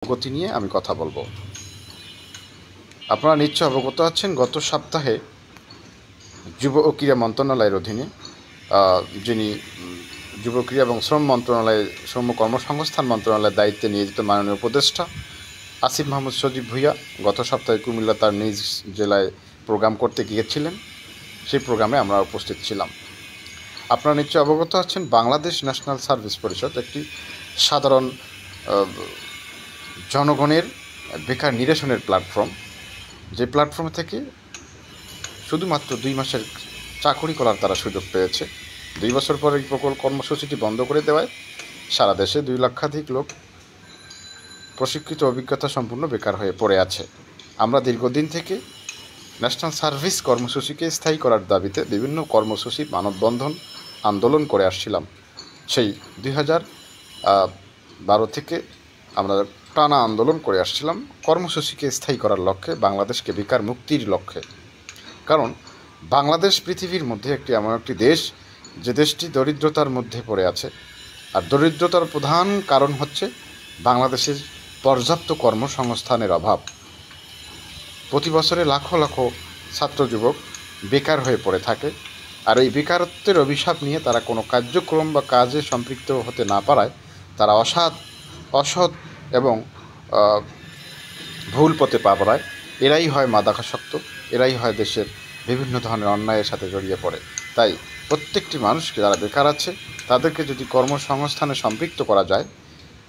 অগ্রগতি নিয়ে আমি কথা বলবো। আপনারা নিশ্চয় অবগত আছেন, গত সপ্তাহে যুব ও ক্রীড়া মন্ত্রণালয়ের অধীনে যিনি যুব ক্রীড়া এবং শ্রম মন্ত্রণালয়ের শ্রম কর্মসংস্থান মন্ত্রণালয়ের দায়িত্বে নিয়োজিত মাননীয় উপদেষ্টা আসিফ মাহমুদ সজীব ভূঁইয়া গত সপ্তাহে কুমিল্লা তার নিজ জেলায় প্রোগ্রাম করতে গিয়েছিলেন। সেই প্রোগ্রামে আমরা উপস্থিত ছিলাম। আপনারা নিশ্চয় অবগত আছেন, বাংলাদেশ ন্যাশনাল সার্ভিস পরিষদ একটি সাধারণ জনগণের বেকার নিরসনের প্ল্যাটফর্ম, যে প্ল্যাটফর্ম থেকে শুধুমাত্র 2 মাসের চাকরি করার তারা সুযোগ পেয়েছে। 2 বছর পরে এই কর্মসূচিটি বন্ধ করে দেওয়ায় সারা দেশে 2 লক্ষাধিক লোক প্রশিক্ষিত অভিজ্ঞতা সম্পূর্ণ বেকার হয়ে পড়ে আছে। আমরা দীর্ঘদিন থেকে ন্যাশনাল সার্ভিস কর্মসূচিকে স্থায়ী করার দাবিতে বিভিন্ন কর্মসূচি, মানববন্ধন, আন্দোলন করে আসছিলাম। সেই 2012 থেকে আমরা টানা আন্দোলন করে আসছিলাম কর্মসূচিকে স্থায়ী করার লক্ষ্যে, বাংলাদেশকে বেকার মুক্তির লক্ষ্যে। কারণ বাংলাদেশ পৃথিবীর মধ্যে এমন একটি দেশ, যে দেশটি দরিদ্রতার মধ্যে পড়ে আছে। আর দরিদ্রতার প্রধান কারণ হচ্ছে বাংলাদেশের পর্যাপ্ত কর্মসংস্থানের অভাব। প্রতি বছরে লাখো লাখো ছাত্র যুবক বেকার হয়ে পড়ে থাকে। আর এই বেকারত্বের অভিশাপ নিয়ে তারা কোনো কার্যক্রম বা কাজে সম্পৃক্ত হতে না পারায় তারা অসৎ এবং ভুল পথে পা বাড়ায়। এরাই হয় মাদকাসক্ত, এরাই হয় দেশের বিভিন্ন ধরনের অন্যায়ের সাথে জড়িয়ে পড়ে। তাই প্রত্যেকটি মানুষকে, যারা বেকার আছে, তাদেরকে যদি কর্মসংস্থানে সম্পৃক্ত করা যায়,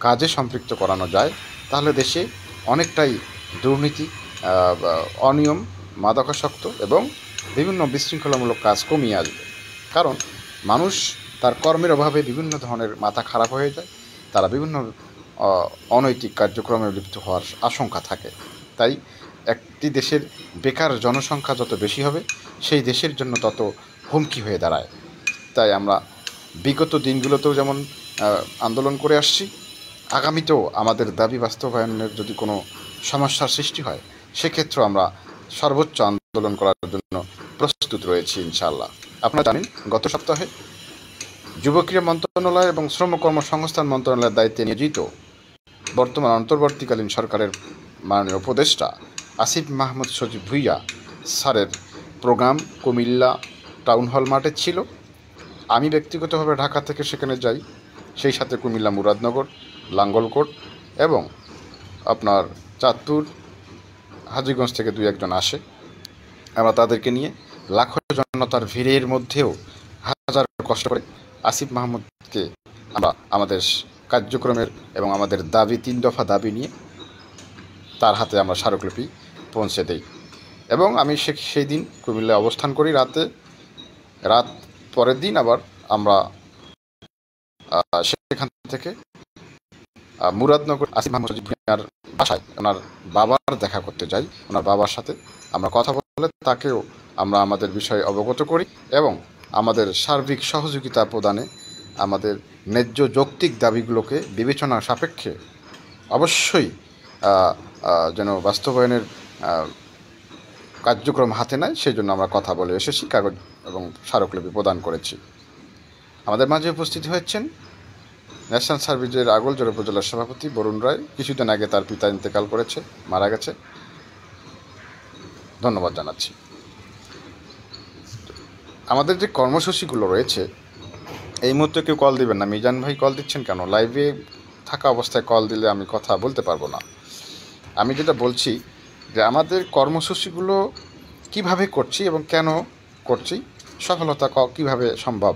কাজে সম্পৃক্ত করানো যায়, তাহলে দেশে অনেকটাই দুর্নীতি, অনিয়ম, মাদকাসক্ত এবং বিভিন্ন বিশৃঙ্খলামূলক কাজ কমিয়ে আসবে। কারণ মানুষ তার কর্মের অভাবে বিভিন্ন ধরনের মাথা খারাপ হয়ে যায়, তারা বিভিন্ন অনৈতিক কার্যক্রমে লিপ্ত হওয়ার আশঙ্কা থাকে। তাই একটি দেশের বেকার জনসংখ্যা যত বেশি হবে, সেই দেশের জন্য তত হুমকি হয়ে দাঁড়ায়। তাই আমরা বিগত দিনগুলোতেও যেমন আন্দোলন করে আসছি, আগামীতেও আমাদের দাবি বাস্তবায়নের যদি কোনো সমস্যার সৃষ্টি হয়, সেক্ষেত্রেও আমরা সর্বোচ্চ আন্দোলন করার জন্য প্রস্তুত রয়েছি ইনশাআল্লাহ। আপনারা জানেন, গত সপ্তাহে যুব ক্রীড়া মন্ত্রণালয় এবং শ্রম কর্মসংস্থান মন্ত্রণালয়ের দায়িত্বে নিয়োজিত বর্তমান অন্তর্বর্তীকালীন সরকারের মাননীয় উপদেষ্টা আসিফ মাহমুদ সজীব ভূঁইয়া স্যারের প্রোগ্রাম কুমিল্লা টাউন হল মাঠে ছিল। আমি ব্যক্তিগতভাবে ঢাকা থেকে সেখানে যাই, সেই সাথে কুমিল্লা মুরাদনগর, লাঙ্গলকোট এবং আপনার চাঁদপুর, হাজীগঞ্জ থেকে 2-1 জন আসে। আমরা তাদেরকে নিয়ে লাখো জনতার ভিড়ের মধ্যেও হাজার কষ্ট করে আসিফ মাহমুদকে আমরা আমাদের কার্যক্রমের এবং আমাদের দাবি, 3 দফা দাবি নিয়ে তার হাতে আমরা স্মারকলিপি পৌঁছে দেই। এবং আমি সেই দিন কুমিল্লায় অবস্থান করি। রাত পরের দিন আবার আমরা সেখান থেকে মুরাদনগর আসিফ মাহমুদ সজীব ভূঁইয়ার বাসায় ওনার বাবার দেখা করতে যাই। ওনার বাবার সাথে আমরা কথা বলে তাকেও আমরা আমাদের বিষয়ে অবগত করি এবং আমাদের সার্বিক সহযোগিতা প্রদানে আমাদের ন্যায্য যৌক্তিক দাবিগুলোকে বিবেচনা সাপেক্ষে অবশ্যই যেন বাস্তবায়নের কার্যক্রম হাতে নেয়, সেই জন্য আমরা কথা বলে এসেছি, কাগজ এবং স্মারকলিপি প্রদান করেছি। আমাদের মাঝে উপস্থিত হয়েছেন ন্যাশনাল সার্ভিসের আগলজোড়া উপজেলার সভাপতি বরুণ রায়। কিছুদিন আগে তার পিতা ইন্তেকাল করেছে, মারা গেছে। ধন্যবাদ জানাচ্ছি। আমাদের যে কর্মসূচিগুলো রয়েছে, এই মুহূর্তে কেউ কল দিবেন না। মিজান ভাই কল দিচ্ছেন কেন? লাইভে থাকা অবস্থায় কল দিলে আমি কথা বলতে পারবো না। আমি যেটা বলছি যে আমাদের কর্মসূচিগুলো কিভাবে করছি এবং কেন করছি, সফলতা কিভাবে সম্ভব,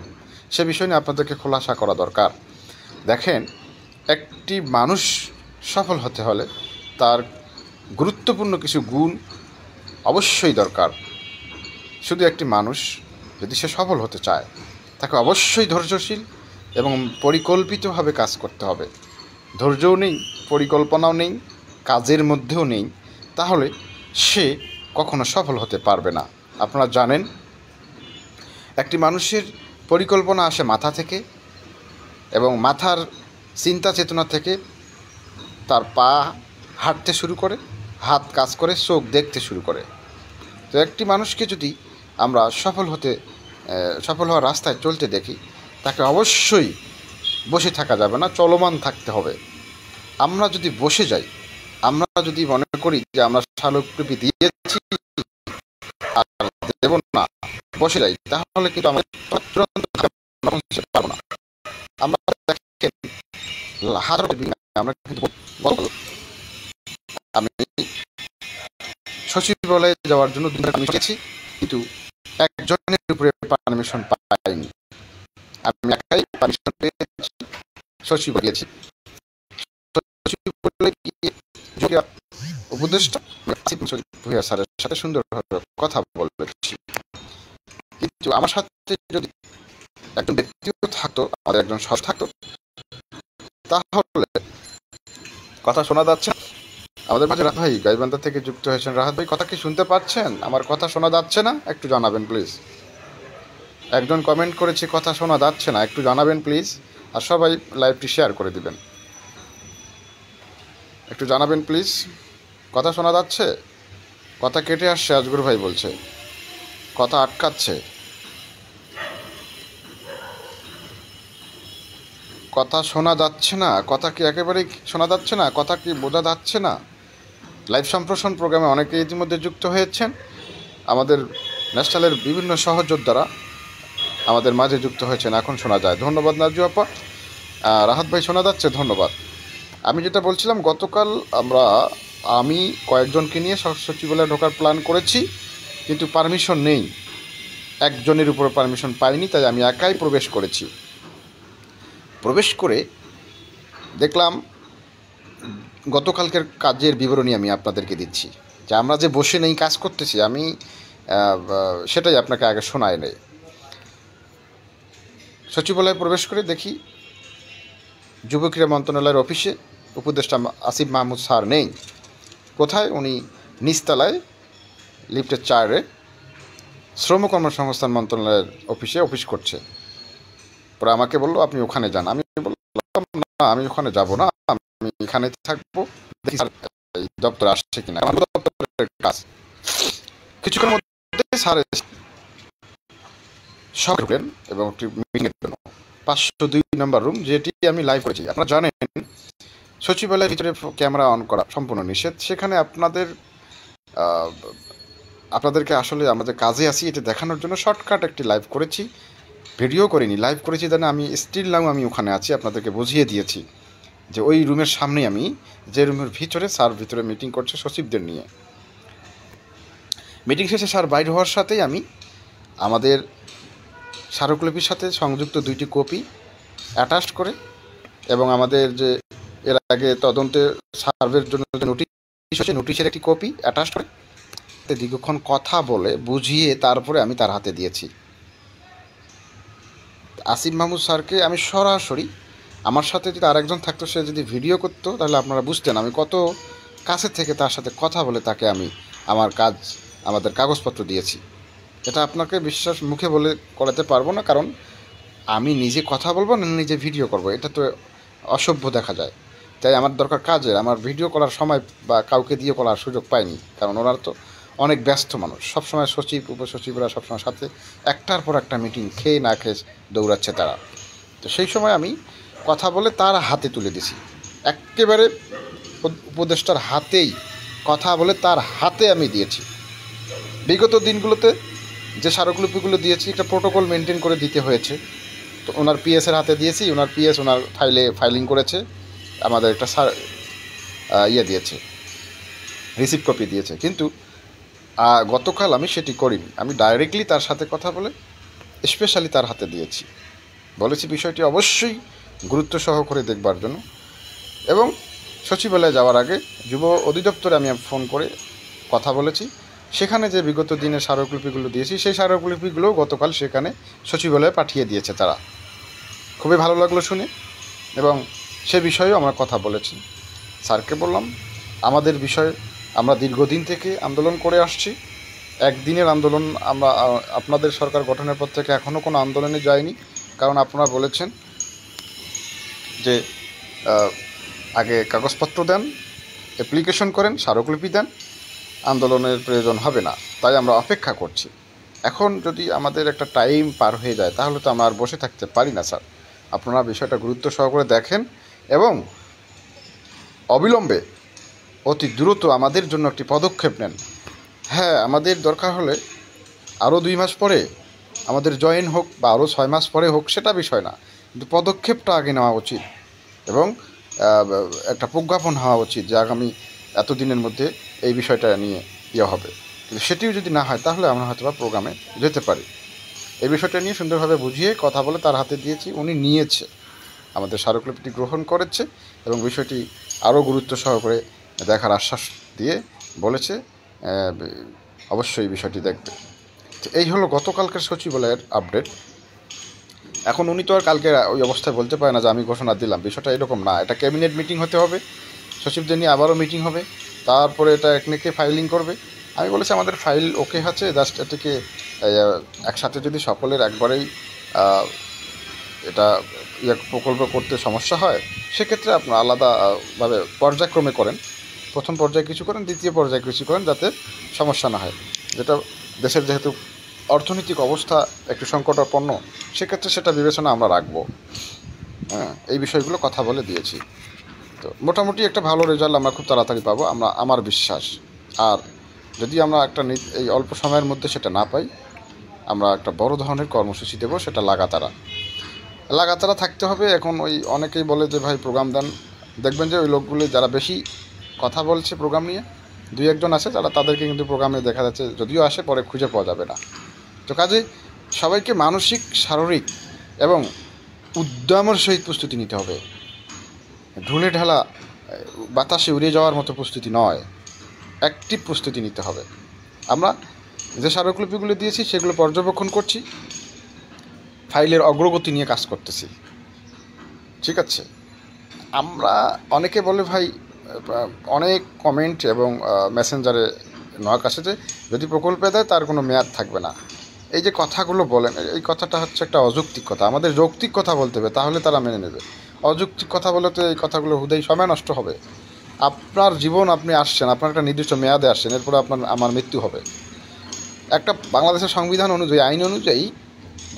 সে বিষয় নিয়ে আপনাদেরকে খোলাসা করা দরকার। দেখেন, একটি মানুষ সফল হতে হলে তার গুরুত্বপূর্ণ কিছু গুণ অবশ্যই দরকার। শুধু একটি মানুষ যদি সে সফল হতে চায়, তাকে অবশ্যই ধৈর্যশীল এবং পরিকল্পিতভাবে কাজ করতে হবে। ধৈর্যও নেই, পরিকল্পনাও নেই, কাজের মধ্যেও নেই, তাহলে সে কখনো সফল হতে পারবে না। আপনারা জানেন, একটি মানুষের পরিকল্পনা আসে মাথা থেকে এবং মাথার চিন্তা চেতনা থেকে তার পা হাঁটতে শুরু করে, হাত কাজ করে, চোখ দেখতে শুরু করে। তো একটি মানুষকে যদি আমরা সফল হওয়ার রাস্তায় চলতে দেখি, তাকে অবশ্যই বসে থাকা যাবে না, চলমান থাকতে হবে। আমরা যদি বসে যাই আমরা যদি মনে করি যে আমরা স্মারকলিপি দিয়েছি আর দেব না, বসে যাই, তাহলে কিন্তু আমরা পারবো না। আমরা দেখেন আমরা কিন্তু আমি সচিবালয়ে যাওয়ার জন্য গেছি, কিন্তু একজনের উপরে পারমিশন পাইনি। আমি একাই পারমিশন পেয়েছি, সচিব গিয়েছি। উপদেষ্টা স্যারের সাথে সুন্দরভাবে কথা বলেছি, কিন্তু আমার সাথে যদি একজন ব্যক্তিও থাকতো, আমাদের একজন সহ থাকতো, তাহলে কথা শোনা যাচ্ছে। আমাদের মাঝে রাহাত ভাই গাইবান্ধা থেকে যুক্ত হয়েছেন। রাহাত ভাই, কথা কি শুনতে পাচ্ছেন? আমার কথা শোনা যাচ্ছে না? একটু জানাবেন প্লিজ। একজন কমেন্ট করেছে কথা শোনা যাচ্ছে না, একটু জানাবেন প্লিজ। আর সবাই লাইভটি শেয়ার করে দিবেন, একটু জানাবেন প্লিজ। কথা শোনা যাচ্ছে? কথা কেটে আসছে, আজগর ভাই বলছে কথা আটকাচ্ছে। কথা শোনা যাচ্ছে না, কথা কি একেবারেই শোনা যাচ্ছে না? কথা কি বোঝা যাচ্ছে না? লাইভ সম্প্রসারণ প্রোগ্রামে অনেকে ইতিমধ্যে যুক্ত হয়েছেন। আমাদের ন্যাশনালের বিভিন্ন সহযোদ্ধারা আমাদের মাঝে যুক্ত হয়েছেন, এখন শোনা যায়। ধন্যবাদ নাজু আপা। রাহাত ভাই শোনা যাচ্ছে, ধন্যবাদ। আমি যেটা বলছিলাম, গতকাল আমি কয়েকজনকে নিয়ে সচিবালয়ে ঢোকার প্ল্যান করেছি, কিন্তু পারমিশন নেই, একজনের উপরে পারমিশন পাইনি, তাই আমি একাই প্রবেশ করেছি। প্রবেশ করে দেখলাম, গতকালকের কাজের বিবরণী আমি আপনাদেরকে দিচ্ছি, যে আমরা যে বসে নেই কাজ করতেছি, আমি সেটাই আপনাকে আগে শোনায় নেই। সচিবালয়ে প্রবেশ করে দেখি যুব ক্রীড়া মন্ত্রণালয়ের অফিসে উপদেষ্টা আসিফ মাহমুদ স্যার নেই। কোথায়? উনি নিচতলায় লিফটের 4-এ শ্রম কর্মসংস্থান মন্ত্রণালয়ের অফিসে অফিস করছে। পরে আমাকে বললো আপনি ওখানে যান। আমি বললাম না, আমি ওখানে যাব না, আমি এখানে থাকবো, দেখি স্যার এই দপ্তরে আসছে কিনা, আমার দপ্তরের কাজ। কিছুক্ষণের মধ্যে স্যার সব ঢুকলেন এবং একটি মিটিংয়ের জন্য 502 নম্বর রুম, যেটি আমি লাইভ করেছি। আপনারা জানেন সচিবালয়ের ভিতরে ক্যামেরা অন করা সম্পূর্ণ নিষেধ। সেখানে আপনাদেরকে আসলে আমাদের কাজে আসি এটা দেখানোর জন্য শর্টকাট একটি লাইভ করেছি, ভিডিও করিনি, লাইভ করেছি। জানে আমি স্টিল নাও আমি ওখানে আছি, আপনাদেরকে বুঝিয়ে দিয়েছি যে ওই রুমের সামনেই আমি, যে রুমের ভিতরে স্যার ভিতরে মিটিং করছে সচিবদের নিয়ে। মিটিং শেষে স্যার বাইরে হওয়ার সাথেই আমি আমাদের স্মারকলিপির সাথে সংযুক্ত 2টি কপি অ্যাটাচ করে এবং আমাদের যে এর আগে তদন্তে সার্ভের জন্য নোটিশ হচ্ছে, নোটিশের একটি কপি অ্যাটাচ করে দীর্ঘক্ষণ কথা বলে বুঝিয়ে তারপরে আমি তার হাতে দিয়েছি। আসিফ মাহমুদ স্যারকে আমি সরাসরি, আমার সাথে যদি আরেকজন থাকতো, সে যদি ভিডিও করতো, তাহলে আপনারা বুঝতেন আমি কত কাছে থেকে তার সাথে কথা বলে তাকে আমি আমাদের কাগজপত্র দিয়েছি। এটা আপনাকে বিশ্বাস মুখে বলে করাতে পারবো না, কারণ আমি নিজে কথা বলবো না, নিজে ভিডিও করব, এটা তো অসভ্য দেখা যায়। তাই আমার দরকার কাজের, আমার ভিডিও করার সময় বা কাউকে দিয়ে করার সুযোগ পাইনি, কারণ ওনারা তো অনেক ব্যস্ত মানুষ, সবসময় সচিব উপসচিবরা সবসময় সাথে একটার পর একটা মিটিং খেয়ে না খেয়ে দৌড়াচ্ছে তারা। তো সেই সময় আমি কথা বলে তার হাতে তুলে দিছি, একেবারে উপদেষ্টার হাতেই কথা বলে তার হাতে আমি দিয়েছি। বিগত দিনগুলোতে যে স্মারকলিপিগুলো দিয়েছি, একটা প্রোটোকল মেনটেন করে দিতে হয়েছে। তো ওনার পিএসের হাতে দিয়েছি, ওনার পিএস ওনার ফাইলিং করেছে, আমাদের একটা দিয়েছে, রিসিপ্ট কপি দিয়েছে। কিন্তু গতকাল আমি সেটি করিনি, আমি ডাইরেক্টলি তার সাথে কথা বলে স্পেশালি তার হাতে দিয়েছি। বলেছি বিষয়টি অবশ্যই গুরুত্ব সহকারে দেখবার জন্য। এবং সচিবালয়ে যাওয়ার আগে যুব অধিদপ্তরে আমি ফোন করে কথা বলেছি, সেখানে যে বিগত দিনের স্মারকলিপিগুলো দিয়েছি, সেই স্মারকলিপিগুলো গতকাল সেখানে সচিবালয়ে পাঠিয়ে দিয়েছে তারা। খুবই ভালো লাগলো শুনে, এবং সে বিষয়েও আমরা কথা বলেছি। স্যারকে বললাম আমাদের বিষয়, আমরা দীর্ঘদিন থেকে আন্দোলন করে আসছি। একদিনের আন্দোলন, আমরা আপনাদের সরকার গঠনের পর থেকে এখনও কোনো আন্দোলনে যায়নি, কারণ আপনারা বলেছেন যে আগে কাগজপত্র দেন, অ্যাপ্লিকেশন করেন, স্মারকলিপি দেন, আন্দোলনের প্রয়োজন হবে না। তাই আমরা অপেক্ষা করছি। এখন যদি আমাদের একটা টাইম পার হয়ে যায়, তাহলে তো আমরা আর বসে থাকতে পারি না স্যার। আপনারা বিষয়টা গুরুত্ব সহকারে দেখেন এবং অবিলম্বে অতি দ্রুত আমাদের জন্য একটি পদক্ষেপ নেন। হ্যাঁ, আমাদের দরকার হলে আরও 2 মাস পরে আমাদের জয়েন হোক বা আরও 6 মাস পরে হোক, সেটা বিষয় না, কিন্তু পদক্ষেপটা আগে নেওয়া উচিত এবং একটা প্রজ্ঞাপন হওয়া উচিত যে আগামী এতদিনের মধ্যে এই বিষয়টা নিয়ে হবে। কিন্তু সেটিও যদি না হয় তাহলে আমরা হয়তো বা প্রোগ্রামে যেতে পারি। এই বিষয়টা নিয়ে সুন্দরভাবে বুঝিয়ে কথা বলে তার হাতে দিয়েছি, উনি নিয়েছে, আমাদের স্মারকলিপিটি গ্রহণ করেছে এবং বিষয়টি আরও গুরুত্ব সহকারে দেখার আশ্বাস দিয়ে বলেছে অবশ্যই বিষয়টি দেখবে। তো এই হলো গতকালকের সচিবালয়ের আপডেট। এখন উনি তো আর কালকে ওই অবস্থায় বলতে পারে না যে আমি ঘোষণা দিলাম, বিষয়টা এরকম না। এটা ক্যাবিনেট মিটিং হতে হবে, সচিবদের নিয়ে আবারও মিটিং হবে, তারপরে এটা একনেকে ফাইলিং করবে। আমি বলেছি আমাদের ফাইল ওকে আছে, জাস্ট এটাকে একসাথে যদি সকলের একবারেই এটা প্রকল্প করতে সমস্যা হয়, সেক্ষেত্রে আপনার আলাদাভাবে পর্যায়ক্রমে করেন, প্রথম পর্যায়ে কিছু করেন, দ্বিতীয় পর্যায়ে কিছু করেন, যাতে সমস্যা না হয়। যেটা দেশের যেহেতু অর্থনৈতিক অবস্থা একটু সংকটাপন্ন, সেক্ষেত্রে সেটা বিবেচনা আমরা রাখবো। হ্যাঁ, এই বিষয়গুলো কথা বলে দিয়েছি। তো মোটামুটি একটা ভালো রেজাল্ট আমরা খুব তাড়াতাড়ি পাবো, আমার বিশ্বাস। আর যদি আমরা এই অল্প সময়ের মধ্যে সেটা না পাই, আমরা একটা বড় ধরনের কর্মসূচি দেবো, সেটা লাগাতার থাকতে হবে। এখন ওই অনেকেই বলে যে ভাই প্রোগ্রাম দেন, দেখবেন যে ওই লোকগুলো যারা বেশি কথা বলছে প্রোগ্রাম নিয়ে, 2-1 জন আছে যারা, তাদেরকে কিন্তু প্রোগ্রামে দেখা যাচ্ছে, যদিও আসে পরে খুঁজে পাওয়া যাবে না। তো কাজে সবাইকে মানসিক, শারীরিক এবং উদ্যমের সহিত প্রস্তুতি নিতে হবে। ঢুলে ঢালা বাতাসে উড়ে যাওয়ার মতো প্রস্তুতি নয়, অ্যাক্টিভ প্রস্তুতি নিতে হবে। আমরা যে স্মারকলিপিগুলো দিয়েছি সেগুলো পর্যবেক্ষণ করছি, ফাইলের অগ্রগতি নিয়ে কাজ করতেছি, ঠিক আছে। আমরা অনেকে বলে ভাই, অনেক কমেন্ট এবং মেসেঞ্জারে নক আসে যে যদি প্রকল্পে দেয় তার কোনো মেয়াদ থাকবে না। এই যে কথাগুলো বলেন, এই কথাটা হচ্ছে একটা অযৌক্তিক কথা। আমাদের যৌক্তিক কথা বলতে হবে, তাহলে তারা মেনে নেবে। অযৌক্তিক কথা বলে তো এই কথাগুলো হুদেই সময় নষ্ট হবে। আপনার জীবন, আপনি আসছেন, আপনার একটা নির্দিষ্ট মেয়াদে আসছেন, এরপরে আমার মৃত্যু হবে। একটা বাংলাদেশের সংবিধান অনুযায়ী, আইন অনুযায়ী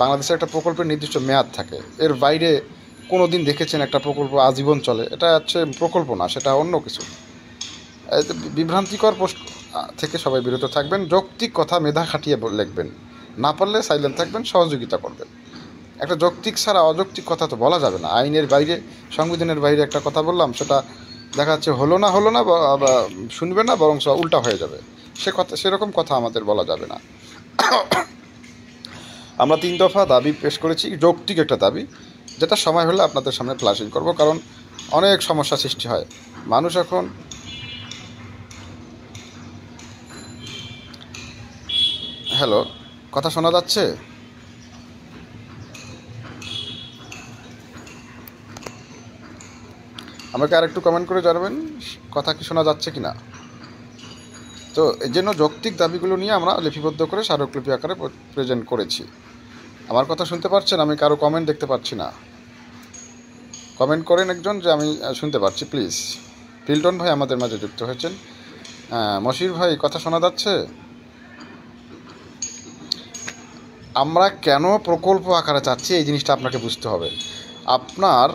বাংলাদেশের একটা প্রকল্পের নির্দিষ্ট মেয়াদ থাকে। এর বাইরে কোনো দিন দেখেছেন একটা প্রকল্প আজীবন চলে? এটা হচ্ছে প্রকল্প না, সেটা অন্য কিছু। বিভ্রান্তিকর পোস্ট থেকে সবাই বিরত থাকবেন, যৌক্তিক কথা মেধা খাটিয়ে লিখবেন, না পারলে সাইলেন্ট থাকবেন, সহযোগিতা করবেন। একটা যৌক্তিক ছাড়া অযৌক্তিক কথা তো বলা যাবে না। আইনের বাইরে, সংবিধানের বাইরে একটা কথা বললাম, সেটা দেখা যাচ্ছে হলো না বা শুনবে না, বরং উল্টা হয়ে যাবে। সেরকম কথা আমাদের বলা যাবে না। আমরা 3 দফা দাবি পেশ করেছি, যৌক্তিক একটা দাবি, যেটা সময় হলে আপনাদের সামনে ফ্ল্যাশিং করব, কারণ অনেক সমস্যা সৃষ্টি হয়। মানুষ এখন হ্যালো, কথা শোনা যাচ্ছে? আমাকে আরেকটু কমেন্ট করে জানাবেন কথা কি শোনা যাচ্ছে কি না। তো এই জন্য যৌক্তিক দাবিগুলো নিয়ে আমরা লিপিবদ্ধ করে স্মারকলিপি আকারে প্রেজেন্ট করেছি। আমার কথা শুনতে পাচ্ছেন? আমি কারো কমেন্ট দেখতে পাচ্ছি না। কমেন্ট করেন একজন যে আমি শুনতে পাচ্ছি, প্লিজ। পিল্টন ভাই আমাদের মাঝে যুক্ত হয়েছেন। মশির ভাই, কথা শোনা যাচ্ছে? আমরা কেন প্রকল্প আকারে চাচ্ছি এই জিনিসটা আপনাকে বুঝতে হবে। আপনার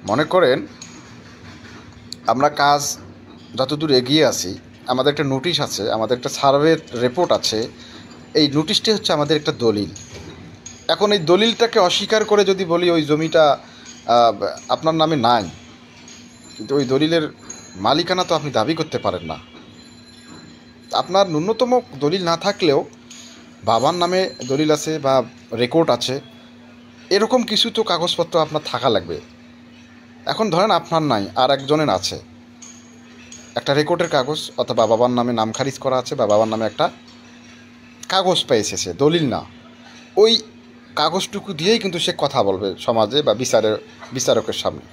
মনে করেন আমরা কাজ যতদূর এগিয়ে আছি, আমাদের একটা নোটিশ আছে, আমাদের একটা সার্ভে রিপোর্ট আছে। এই নোটিশটি হচ্ছে আমাদের একটা দলিল। এখন এই দলিলটাকে অস্বীকার করে যদি বলি ওই জমিটা আপনার নামে নাই, কিন্তু ওই দলিলের মালিকানা তো আপনি দাবি করতে পারেন না। আপনার ন্যূনতম দলিল না থাকলেও বাবার নামে দলিল আছে বা রেকর্ড আছে, এরকম কিছু তো কাগজপত্র আপনার থাকা লাগবে। এখন ধরেন আপনার নাই, আর একজনের আছে, একটা রেকর্ডের কাগজ, অথবা বাবার নামে নাম খারিজ করা আছে, বা বাবার নামে একটা কাগজ পেয়েছে, সে দলিল না। ওই কাগজটুকু দিয়েই কিন্তু সে কথা বলবে সমাজে বা বিচারকের সামনে।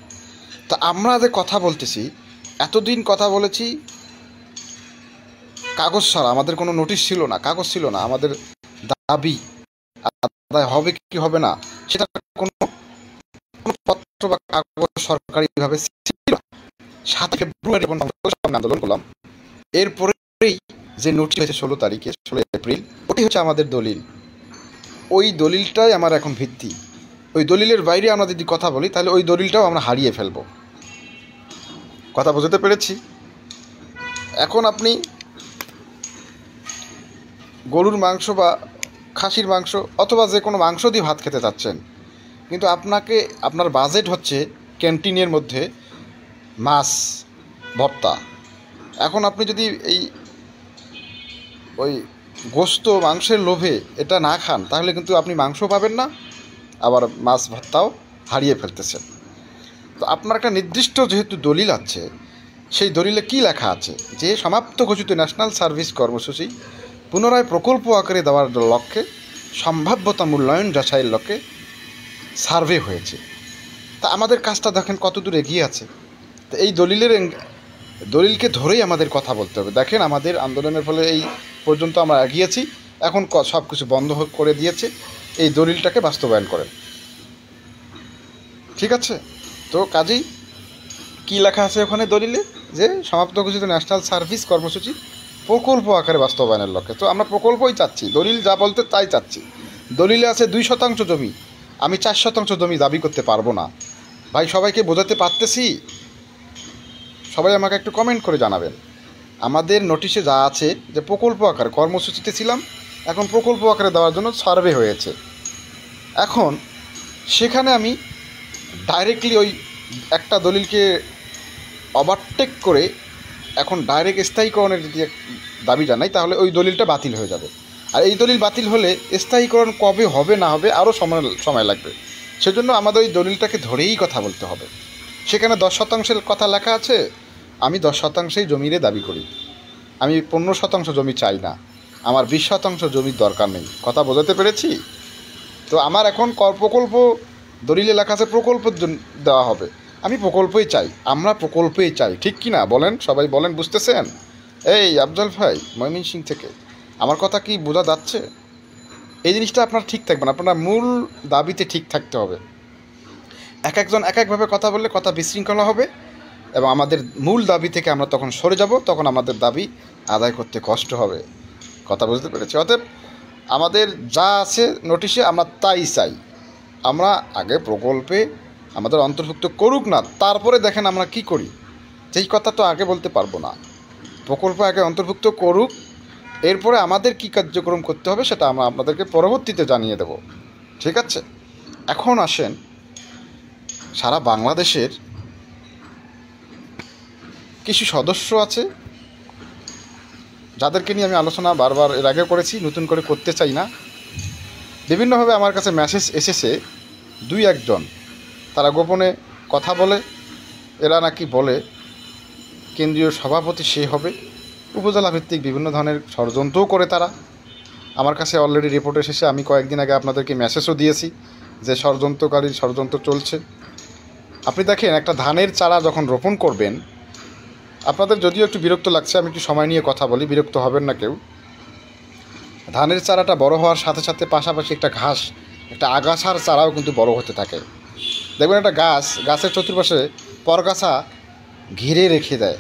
তা আমরা যে কথা বলতেছি, এতদিন কথা বলেছি কাগজ ছাড়া, আমাদের কোনো নোটিশ ছিল না, কাগজ ছিল না। আমাদের দাবি আদায় হবে কি হবে না সেটা কোনো পত্র বা কাগজ সরকারিভাবে ছিল। 7 ফেব্রুয়ারি আন্দোলন করলাম, এরপরেই যে নোটিশ হয়েছে 16 এপ্রিল, ওটি হচ্ছে আমাদের দলিল। ওই দলিলটাই আমার এখন ভিত্তি। ওই দলিলের বাইরে আমরা যদি কথা বলি তাহলে ওই দলিলটাও আমরা হারিয়ে ফেলব। কথা বুঝতে পেরেছি। এখন আপনি গরুর মাংস বা খাসির মাংস অথবা যে কোনো মাংস দিয়ে ভাত খেতে চাচ্ছেন, কিন্তু আপনার বাজেট হচ্ছে ক্যান্টিনের মধ্যে মাছ ভর্তা। এখন আপনি যদি ওই গোস্ত মাংসের লোভে এটা না খান, তাহলে কিন্তু আপনি মাংস পাবেন না, আবার মাছ ভর্তাও হারিয়ে ফেলতেছেন। তো আপনার একটা নির্দিষ্ট যেহেতু দলিল আছে, সেই দলিলে কি লেখা আছে যে সমাপ্ত ঘোষিত ন্যাশনাল সার্ভিস কর্মসূচি পুনরায় প্রকল্প আকারে দেওয়ার লক্ষ্যে সম্ভাব্যতা মূল্যায়ন যাচাইয়ের লক্ষ্যে সার্ভে হয়েছে। তা আমাদের কাজটা দেখেন কত দূর এগিয়ে আছে। তো এই দলিলকে ধরেই আমাদের কথা বলতে হবে। দেখেন আমাদের আন্দোলনের ফলে এই পর্যন্ত আমরা এগিয়েছি, এখন সব কিছু বন্ধ করে দিয়েছে, এই দলিলটাকে বাস্তবায়ন করেন। ঠিক আছে? তো কাজেই কী লেখা আছে ওখানে দলিলে, যে সমাপ্ত ঘোষিত ন্যাশনাল সার্ভিস কর্মসূচি প্রকল্প আকারে বাস্তবায়নের লক্ষ্যে। তো আমরা প্রকল্পই চাচ্ছি, দলিল যা বলতে তাই চাচ্ছি। দলিলে আছে 2% জমি, আমি 4% জমি দাবি করতে পারবো না। ভাই, সবাইকে বোঝাতে পারতেছি? সবাই আমাকে একটু কমেন্ট করে জানাবেন। আমাদের নোটিশে যা আছে যে প্রকল্প আকারে, কর্মসূচিতে ছিলাম, এখন প্রকল্প আকারে দেওয়ার জন্য সার্ভে হয়েছে। এখন সেখানে আমি ডাইরেক্টলি ওই একটা দলিলকে ওভারটেক করে এখন ডাইরেক্ট স্থায়ীকরণের যদি দাবি জানাই, তাহলে ওই দলিলটা বাতিল হয়ে যাবে। আর এই দলিল বাতিল হলে স্থায়ীকরণ কবে হবে না হবে আরও সময় লাগবে। সেজন্য আমাদের ওই দলিলটাকে ধরেই কথা বলতে হবে। সেখানে 10% কথা লেখা আছে, আমি 10%ই জমিরে দাবি করি, আমি 15% জমি চাই না, আমার 20% জমির দরকার নেই। কথা বোঝাতে পেরেছি? তো আমার এখন প্রকল্প দলিলে লেখা আছে প্রকল্প দেওয়া হবে, আমি প্রকল্পই চাই, আমরা প্রকল্পই চাই। ঠিক কি না বলেন? সবাই বলেন, বুঝতেছেন? এই আফজল ভাই ময়মনসিংহ থেকে, আমার কথা কি বোঝা যাচ্ছে? এই জিনিসটা আপনার ঠিক থাকবে না, আপনার মূল দাবিতে ঠিক থাকতে হবে। একজন এক একভাবে কথা বললে কথা বিশৃঙ্খলা হবে এবং আমাদের মূল দাবি থেকে আমরা তখন সরে যাব, তখন আমাদের দাবি আদায় করতে কষ্ট হবে। কথা বুঝতে পেরেছি? অতএব আমাদের যা আছে নোটিশে আমরা তাই চাই। আমরা আগে প্রকল্পে আমাদের অন্তর্ভুক্ত করুক না, তারপরে দেখেন আমরা কি করি। সেই কথা তো আগে বলতে পারবো না। প্রকল্প আগে অন্তর্ভুক্ত করুক, এরপরে আমাদের কি কার্যক্রম করতে হবে সেটা আমরা আপনাদেরকে পরবর্তীতে জানিয়ে দেব। ঠিক আছে? এখন আসেন, সারা বাংলাদেশের কিছু সদস্য আছে যাদেরকে নিয়ে আমি আলোচনা বারবার এর আগে করেছি, নতুন করে করতে চাই না। বিভিন্নভাবে আমার কাছে মেসেজ এসেছে, 2-1 জন তারা গোপনে কথা বলে, এরা নাকি বলে কেন্দ্রীয় সভাপতি সে হবে, উপজেলা ভিত্তিক বিভিন্ন ধরনের ষড়যন্ত্রও করে তারা। আমার কাছে অলরেডি রিপোর্ট এসেছে, আমি কয়েকদিন আগে আপনাদেরকে মেসেজও দিয়েছি যে ষড়যন্ত্রকারীর ষড়যন্ত্র চলছে। আপনি দেখেন, একটা ধানের চারা যখন রোপণ করবেন, আপনাদের যদিও একটু বিরক্ত লাগছে, আমি একটু সময় নিয়ে কথা বলি, বিরক্ত হবেন না কেউ। ধানের চারাটা বড় হওয়ার সাথে সাথে পাশাপাশি একটা ঘাস, একটা আগাছার চারাও কিন্তু বড় হতে থাকে। দেখবেন একটা গাছের চতুর্পাশে পরগাছা ঘিরে রেখে দেয়।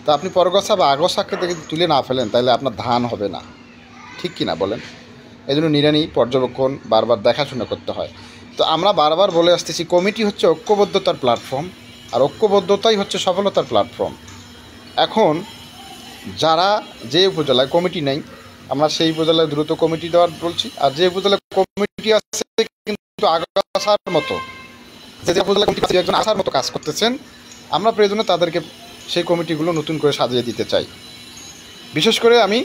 তো আপনি পরগাছা বা আগাছাকে যদি তুলে না ফেলেন, তাহলে আপনার ধান হবে না। ঠিক কি না বলেন? এই জন্য নিড়ানি পর্যবেক্ষণ বারবার দেখাশোনা করতে হয়। তো আমরা বারবার বলে আসতেছি, কমিটি হচ্ছে ঐক্যবদ্ধতার প্ল্যাটফর্ম, আর ঐক্যবদ্ধতাই হচ্ছে সফলতার প্ল্যাটফর্ম। এখন যারা যে উপজেলায় কমিটি নেই, আমরা সেই উপজেলায় দ্রুত কমিটি দেওয়ার বলছি। আর যে উপজেলায় কমিটি আছে কিন্তু আগাছার মতো, যে উপজেলা কমিটি একজন আসার মতো কাজ করতেছেন, আমরা প্রয়োজনে তাদেরকে সেই কমিটিগুলো নতুন করে সাজিয়ে দিতে চাই। বিশেষ করে আমি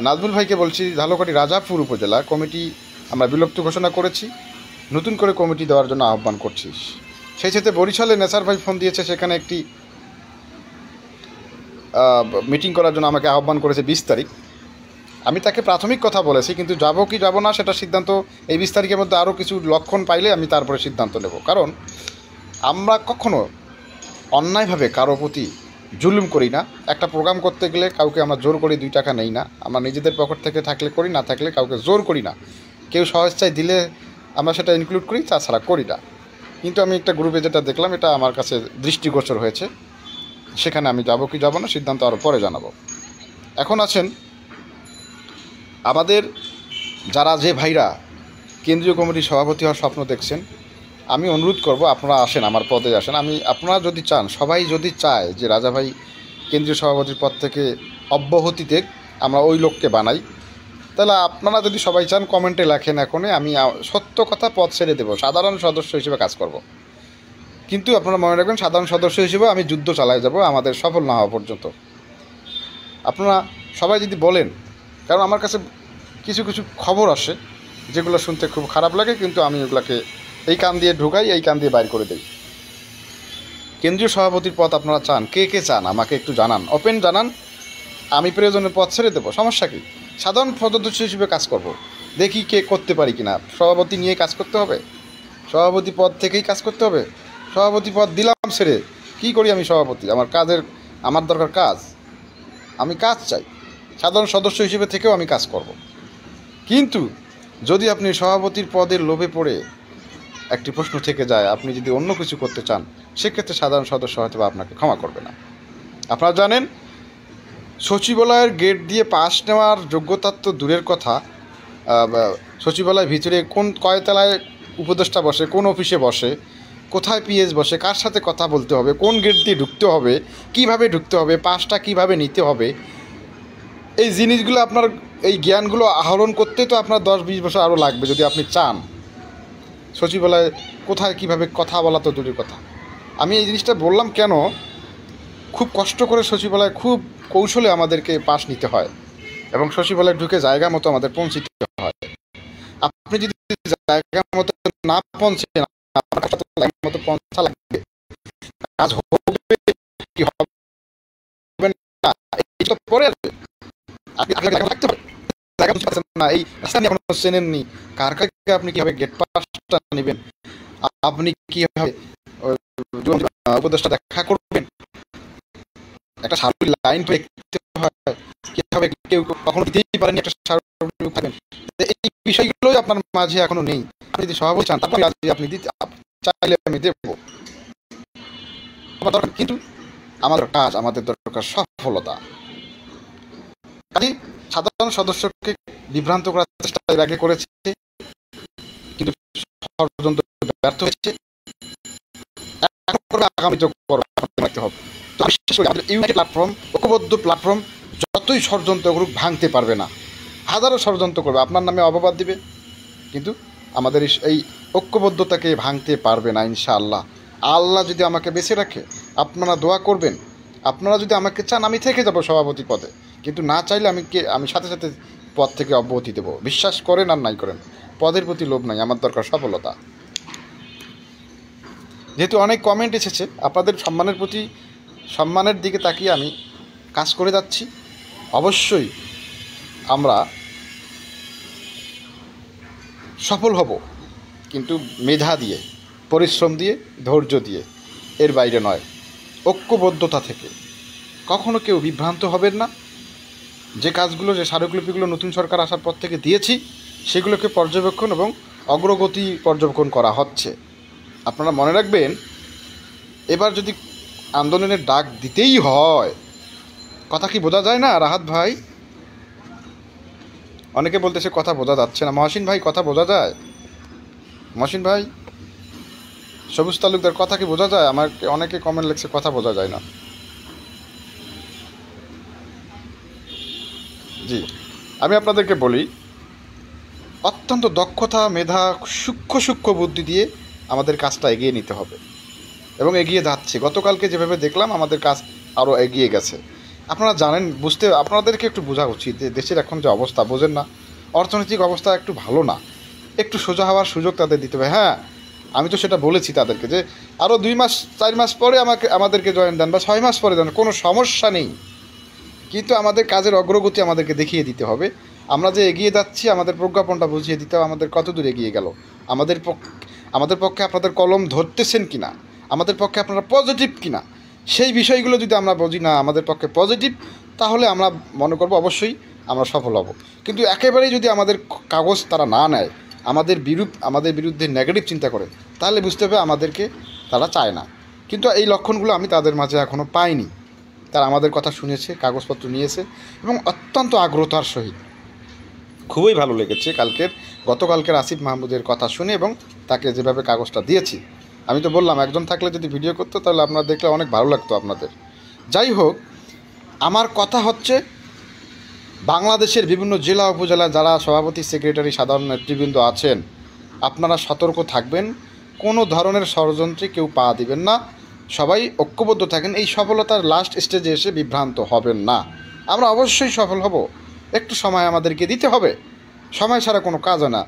নাজমুল ভাইকে বলছি, ঝালকাঠি রাজাপুর উপজেলা কমিটি আমরা বিলুপ্ত ঘোষণা করেছি, নতুন করে কমিটি দেওয়ার জন্য আহ্বান করছি। সেই সাথে বরিশালে নেসার ভাই ফোন দিয়েছে, সেখানে একটি মিটিং করার জন্য আমাকে আহ্বান করেছে 20 তারিখ। আমি তাকে প্রাথমিক কথা বলেছি, কিন্তু যাব কি যাব না সেটা সিদ্ধান্ত এই 20 তারিখের মধ্যে আরও কিছু লক্ষণ পাইলে আমি তারপরে সিদ্ধান্ত নেব। কারণ আমরা কখনো অন্যায়ভাবে কারো প্রতি জুলুম করি না। একটা প্রোগ্রাম করতে গেলে কাউকে আমরা জোর করে 2 টাকা নেই না, আমরা নিজেদের পকেট থেকে থাকলে করি, না থাকলে কাউকে জোর করি না। কেউ সহজটাই দিলে আমরা সেটা ইনক্লুড করি, তাছাড়া করি না। কিন্তু আমি একটা গ্রুপে যেটা দেখলাম, এটা আমার কাছে দৃষ্টিগোচর হয়েছে, সেখানে আমি যাব কি যাব না সিদ্ধান্ত আরও পরে জানাবো। এখন আছেন আমাদের যারা যে ভাইরা কেন্দ্রীয় কমিটির সভাপতি হওয়ার স্বপ্ন দেখছেন, আমি অনুরোধ করব আপনারা আসেন, আমার পদে আসেন। আপনারা যদি চান, সবাই যদি চায় যে রাজা ভাই কেন্দ্রীয় সভাপতির পদ থেকে অব্যাহতি দেখ, আমরা ওই লোককে বানাই, তাহলে আপনারা যদি সবাই চান কমেন্টে লেখেন। এখনই আমি সত্য কথা পদ ছেড়ে দেবো, সাধারণ সদস্য হিসেবে কাজ করব। কিন্তু আপনারা মনে রাখবেন, সাধারণ সদস্য হিসেবে আমি যুদ্ধ চালাই যাব আমাদের সফল না হওয়া পর্যন্ত। আপনারা সবাই যদি বলেন, কারণ আমার কাছে কিছু কিছু খবর আসে যেগুলো শুনতে খুব খারাপ লাগে, কিন্তু আমি ওগুলোকে এই কান দিয়ে ঢুকাই, এই কান দিয়ে বাইর করে দিই। কেন্দ্রীয় সভাপতির পদ আপনারা চান, কে কে চান আমাকে একটু জানান, ওপেন জানান। আমি প্রয়োজনে পদ ছেড়ে দেবো, সমস্যা কী? সাধারণ সদস্য হিসেবে কাজ করব, দেখি কে করতে পারি কিনা। সভাপতি নিয়ে কাজ করতে হবে, সভাপতি পদ থেকেই কাজ করতে হবে। সভাপতি পদ দিলাম ছেড়ে কী করি আমি? সভাপতি আমার দরকার কাজ, আমি কাজ চাই। সাধারণ সদস্য হিসেবে থেকেও আমি কাজ করব। কিন্তু যদি আপনি সভাপতির পদের লোভে পড়ে একটি প্রশ্ন থেকে যায়, আপনি যদি অন্য কিছু করতে চান, সেক্ষেত্রে সাধারণ সদস্য হয়তো আপনাকে ক্ষমা করবে না। আপনারা জানেন, সচিবালয়ের গেট দিয়ে পাস নেওয়ার যোগ্যতা তো দূরের কথা, সচিবালয়ের ভিতরে কয়তলায় উপদেষ্টা বসে, কোন অফিসে বসে, কোথায় পিএস বসে, কার সাথে কথা বলতে হবে, কোন গেট দিয়ে ঢুকতে হবে, কিভাবে ঢুকতে হবে, পাসটা কিভাবে নিতে হবে, এই জিনিসগুলো আপনার, এই জ্ঞানগুলো আহরণ করতে তো আপনার 10-20 বছর আরও লাগবে যদি আপনি চান। সচিবালয়ে কোথায় কিভাবে কথা বলা তো দূরের কথা। আমি এই জিনিসটা বললাম কেন, খুব কষ্ট করে সচিবালয়ে খুব কৌশলে আমাদেরকে পাস নিতে হয় এবং সচিবালয়ে ঢুকে জায়গা মতো আমাদের পৌঁছতে হয়। আপনি যদি জায়গা মতো না পৌঁছেন, মতো পৌঁছা লাগবে, কাজ হবে কি হবে না এইসব পরে আসবে। আপনি রাখতে পারেন জায়গা বুঝতে পারছেন না, এই রাস্তা নিয়ে এখনো চেনেননি, কার কাছে আপনি কীভাবে গেট পাসটা নেবেন, আপনি কীভাবে উপদেশটা দেখা করবেন, একটা সার্বিক লাইন দেখতে হয়, কীভাবে কেউ কখনো দিতেই পারেনি একটা সার্বিক থাকবেন, এই বিষয়গুলোই আপনার মাঝে এখনো নেই। আপনি যদি সভাপতি চান, তারপরে আপনি দিতে চাইলে আমি দেবো, কিন্তু আমাদের কাজ, আমাদের দরকার সফলতা। সাধারণ সদস্যকে বিভ্রান্ত করার চেষ্টা এর আগে করেছে, কিন্তু ষড়যন্ত্র ব্যর্থ হয়েছে, আগামী রাখতে হবে। তো আমি বিশেষ করে আমাদের ইউনাইটেড প্ল্যাটফর্ম, ঐক্যবদ্ধ প্ল্যাটফর্ম যতই ষড়যন্ত্র করুক ভাঙতে পারবে না। হাজারো ষড়যন্ত্র করবে, আপনার নামে অপবাদ দিবে, কিন্তু আমাদের এই ঐক্যবদ্ধতাকে ভাঙতে পারবে না ইনশাআল্লাহ। আল্লাহ যদি আমাকে বেঁচে রাখে, আপনারা দোয়া করবেন। আপনারা যদি আমাকে চান, আমি থেকে যাব সভাপতি পদে, কিন্তু না চাইলে আমি সাথে সাথে পদ থেকে অব্যাহতি দেব। বিশ্বাস করেন আর নাই করেন, পদের প্রতি লোভ নাই, আমার দরকার সফলতা। যেহেতু অনেক কমেন্ট এসেছে, আপনাদের সম্মানের দিকে তাকিয়ে আমি কাজ করে যাচ্ছি। অবশ্যই আমরা সফল হব, কিন্তু মেধা দিয়ে, পরিশ্রম দিয়ে, ধৈর্য দিয়ে, এর বাইরে নয়। ঐক্যবদ্ধতা থেকে কখনো কেউ বিভ্রান্ত হবেন না। যে কাজগুলো, যে স্মারকলিপিগুলো নতুন সরকার আসার পর থেকে দিয়েছি, সেগুলোকে পর্যবেক্ষণ এবং অগ্রগতি পর্যবেক্ষণ করা হচ্ছে। আপনারা মনে রাখবেন, এবার যদি আন্দোলনের ডাক দিতেই হয়, কথা কি বোঝা যায় না রাহাত ভাই? অনেকে বলতেছে কথা বোঝা যাচ্ছে না। মহসিন ভাই, কথা বোঝা যায়? মহসিন ভাই, সবুজ তালুকদার, কথা কি বোঝা যায়? আমার অনেকে কমেন্ট লিখছে কথা বোঝা যায় না। জি, আমি আপনাদেরকে বলি, অত্যন্ত দক্ষতা, মেধা, সূক্ষ্ম বুদ্ধি দিয়ে আমাদের কাজটা এগিয়ে নিতে হবে এবং এগিয়ে যাচ্ছে। গতকালকে যেভাবে দেখলাম, আমাদের কাজ আরও এগিয়ে গেছে। আপনারা জানেন, আপনাদেরকে একটু বোঝা উচিত যে দেশের এখন যে অবস্থা, বোঝেন না? অর্থনৈতিক অবস্থা একটু ভালো না, একটু সোজা হওয়ার সুযোগ তাদের দিতে হবে। হ্যাঁ, আমি তো সেটা বলেছি তাদেরকে যে আরও 2 মাস 4 মাস পরে আমাদেরকে জয়েন দেন, বা 6 মাস পরে দেন, কোনো সমস্যা নেই, কিন্তু আমাদের কাজের অগ্রগতি আমাদেরকে দেখিয়ে দিতে হবে। আমরা যে এগিয়ে যাচ্ছি, আমাদের প্রজ্ঞাপনটা বুঝিয়ে দিতে হবে আমাদের কত দূর এগিয়ে গেল। আমাদের পক্ষে আপনাদের কলম ধরতেছেন কিনা, আমাদের পক্ষে আপনারা পজিটিভ কিনা, সেই বিষয়গুলো যদি আমরা বুঝি না আমাদের পক্ষে পজিটিভ, তাহলে আমরা মনে করব অবশ্যই আমরা সফল হব। কিন্তু একেবারেই যদি আমাদের কাগজ তারা না নেয়, আমাদের বিরুদ্ধে নেগেটিভ চিন্তা করে, তাহলে বুঝতে হবে আমাদেরকে তারা চায় না। কিন্তু এই লক্ষণগুলো আমি তাদের মাঝে এখনও পাইনি। তারা আমাদের কথা শুনেছে, কাগজপত্র নিয়েছে এবং অত্যন্ত আগ্রহতার সহিত। খুবই ভালো লেগেছে গতকালকের আসিফ মাহমুদের কথা শুনে এবং তাকে যেভাবে কাগজটা দিয়েছি, আমি তো বললাম একজন থাকলে যদি ভিডিও করতো তাহলে আপনারা দেখলে অনেক ভালো লাগতো আপনাদের। যাই হোক, আমার কথা হচ্ছে বাংলাদেশের বিভিন্ন জেলা উপজেলা যারা সভাপতি, সেক্রেটারি, সাধারণ নেতৃবৃন্দ আছেন, আপনারা সতর্ক থাকবেন। কোনো ধরনের ষড়যন্ত্রে কেউ পা দিবেন না, সবাই ঐক্যবদ্ধ থাকেন। এই সফলতার লাস্ট স্টেজে এসে বিভ্রান্ত হবেন না। আমরা অবশ্যই সফল হব, একটু সময় আমাদেরকে দিতে হবে। সময় ছাড়া কোনো কাজ হয় না।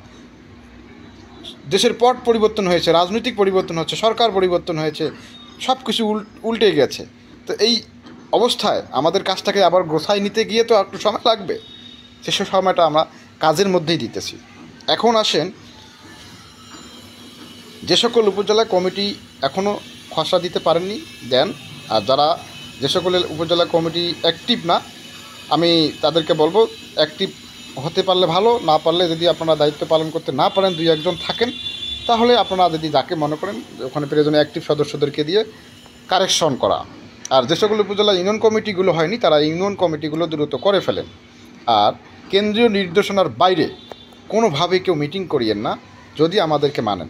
দেশের পট পরিবর্তন হয়েছে, রাজনৈতিক পরিবর্তন হচ্ছে, সরকার পরিবর্তন হয়েছে, সব কিছু উল্টে গেছে। তো এই অবস্থায় আমাদের কাজটাকে আবার গোছায় নিতে গিয়ে তো একটু সময় লাগবে। সেসব সময়টা আমরা কাজের মধ্যেই দিতেছি। এখন আসেন, যে সকল উপজেলা কমিটি এখনও খসড়া দিতে পারেননি দেন, আর যারা যে সকল উপজেলা কমিটি অ্যাক্টিভ না, আমি তাদেরকে বলবো অ্যাক্টিভ হতে পারলে ভালো, না পারলে যদি আপনারা দায়িত্ব পালন করতে না পারেন, 2-1 জন থাকেন, তাহলে আপনারা যদি যাকে মনে করেন ওখানে প্রয়োজনে অ্যাক্টিভ সদস্যদেরকে দিয়ে কারেকশন করা। আর যে সকল উপজেলা ইউনিয়ন কমিটিগুলো হয়নি তারা ইউনিয়ন কমিটিগুলো দ্রুত করে ফেলেন। আর কেন্দ্রীয় নির্দেশনার বাইরে কোনোভাবে কেউ মিটিং করিয়েন না যদি আমাদেরকে মানেন।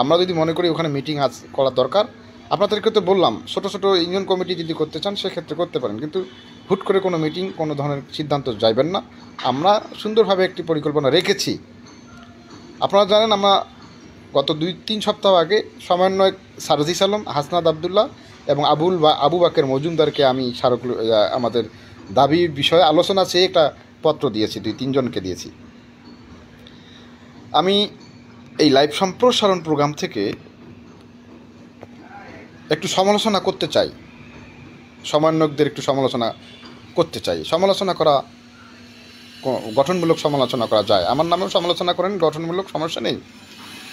আমরা যদি মনে করি ওখানে মিটিং করা দরকার, আপনাদেরকে তো বললাম ছোটো ছোটো ইউনিয়ন কমিটি যদি করতে চান সেক্ষেত্রে করতে পারেন, কিন্তু হুট করে কোনো মিটিং, কোনো ধরনের সিদ্ধান্ত যাইবেন না। আমরা সুন্দরভাবে একটি পরিকল্পনা রেখেছি। আপনারা জানেন, আমরা গত 2-3 সপ্তাহ আগে সমন্বয়ক সারজিস আলম, হাসনাত আবদুল্লাহ এবং আবু বাকের মজুমদারকে আমি আমাদের দাবির বিষয়ে আলোচনা চেয়ে একটা পত্র দিয়েছি, 2-3 জনকে দিয়েছি। আমি এই লাইভ সম্প্রসারণ প্রোগ্রাম থেকে একটু সমালোচনা করতে চাই, সমন্বয়কদের একটু সমালোচনা করতে চাই। সমালোচনা করা, গঠনমূলক সমালোচনা করা যায়। আমার নামেও সমালোচনা করেন, গঠনমূলক সমস্যা নেই।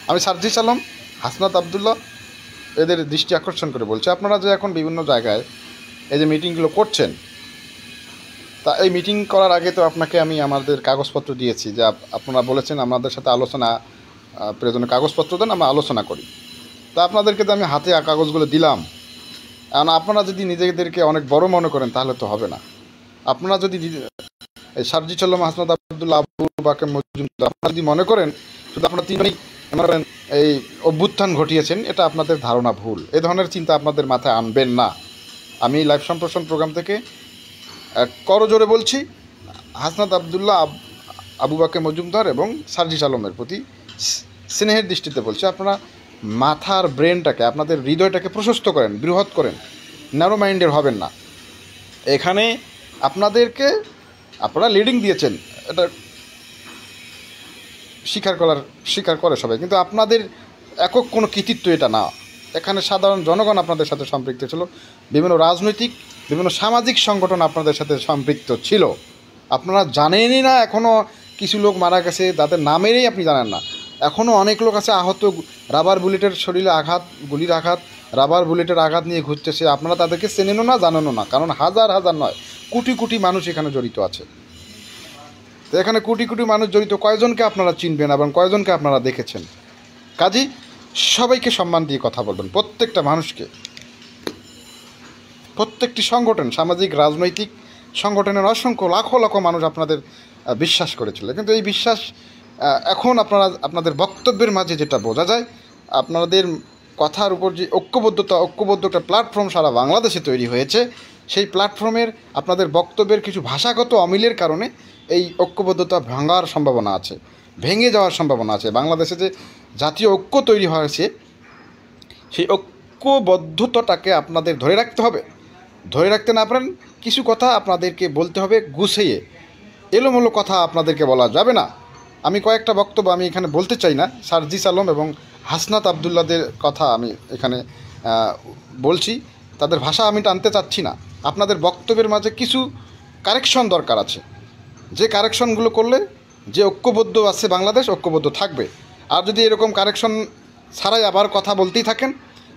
আমি সারজিস আলম, হাসনাত আবদুল্লাহ এদের দৃষ্টি আকর্ষণ করে বলছি, আপনারা যে এখন বিভিন্ন জায়গায় এই যে মিটিংগুলো করছেন, তা এই মিটিং করার আগে তো আপনাকে আমি আমাদের কাগজপত্র দিয়েছি যে আপনারা বলেছেন আমাদের সাথে আলোচনা প্রয়োজনে কাগজপত্র দেন, আমরা আলোচনা করি। তা আপনাদেরকে তো আমি হাতে কাগজগুলো দিলাম। কারণ আপনারা যদি নিজেদেরকে অনেক বড় মনে করেন তাহলে তো হবে না। আপনারা যদি এই সারজিস আলম, হাসনাত আবদুল্লাহ, আবু বাকের মজুমদার আপনারা যদি মনে করেন শুধু আপনারা 3জনই মনে করেন এই অভ্যুত্থান ঘটিয়েছেন, এটা আপনাদের ধারণা ভুল। এ ধরনের চিন্তা আপনাদের মাথায় আনবেন না। আমি লাইভ সম্প্রসারণ প্রোগ্রাম থেকে করজোরে বলছি, হাসনাত আবদুল্লাহ, আবু বাকের মজুমদার এবং সারজিস আলমের প্রতি স্নেহের দৃষ্টিতে বলছি, আপনারা মাথার ব্রেনটাকে, আপনাদের হৃদয়টাকে প্রশস্ত করেন, বৃহৎ করেন, ন্যারো মাইন্ডের হবেন না। এখানে আপনারা লিডিং দিয়েছেন, এটা স্বীকার করে সবাই, কিন্তু আপনাদের একক কোনো কৃতিত্ব এটা না। এখানে সাধারণ জনগণ আপনাদের সাথে সম্পৃক্ত ছিল, বিভিন্ন রাজনৈতিক, বিভিন্ন সামাজিক সংগঠন আপনাদের সাথে সম্পৃক্ত ছিল। আপনারা জানেনই না, এখনও কিছু লোক মারা গেছে, তাদের নামেরই আপনি জানেন না। এখনও অনেক লোক আছে আহত, রাবার বুলেটের শরীরে আঘাত, গুলির আঘাত, রাবার বুলেটের আঘাত নিয়ে ঘুরতেছে। আপনারা তাদেরকে চেনেনও না, জানেনও না, কারণ হাজার হাজার নয়, কোটি কোটি মানুষ এখানে জড়িত আছে। তো এখানে কোটি কোটি মানুষ জড়িত, কয়জনকে আপনারা চিনবেন এবং কয়জনকে আপনারা দেখেছেন? কাজেই সবাইকে সম্মান দিয়ে কথা বলবেন, প্রত্যেকটা মানুষকে। প্রত্যেকটি সংগঠন, সামাজিক রাজনৈতিক সংগঠনের অসংখ্য লাখো লাখো মানুষ আপনাদের বিশ্বাস করেছিল, কিন্তু এই বিশ্বাস এখন আপনাদের বক্তব্যের মাঝে যেটা বোঝা যায়, আপনাদের কথার উপর যে ঐক্যবদ্ধ একটা প্ল্যাটফর্ম সারা বাংলাদেশে তৈরি হয়েছে, সেই প্ল্যাটফর্মের আপনাদের বক্তব্যের কিছু ভাষাগত অমিলের কারণে এই ঐক্যবদ্ধতা ভাঙার সম্ভাবনা আছে, ভেঙে যাওয়ার সম্ভাবনা আছে। বাংলাদেশে যে জাতীয় ঐক্য তৈরি হয়েছে, সেই ঐক্যবদ্ধতাটাকে আপনাদের ধরে রাখতে হবে। ধরে রাখতে না পারেন, কিছু কথা আপনাদেরকে বলতে হবে গুছিয়ে, এলোমেলো কথা আপনাদেরকে বলা যাবে না। আমি কয়েকটা বক্তব্য আমি এখানে বলতে চাই না, সারজিস আলম এবং হাসনাত আবদুল্লাদের কথা আমি এখানে বলছি, তাদের ভাষা আমি টানতে চাচ্ছি না। আপনাদের বক্তব্যের মাঝে কিছু কারেকশন দরকার আছে, যে কারেকশনগুলো করলে যে ঐক্যবদ্ধ আছে বাংলাদেশ, ঐক্যবদ্ধ থাকবে। আর যদি এরকম কারেকশন ছাড়াই আবার কথা বলতেই থাকেন,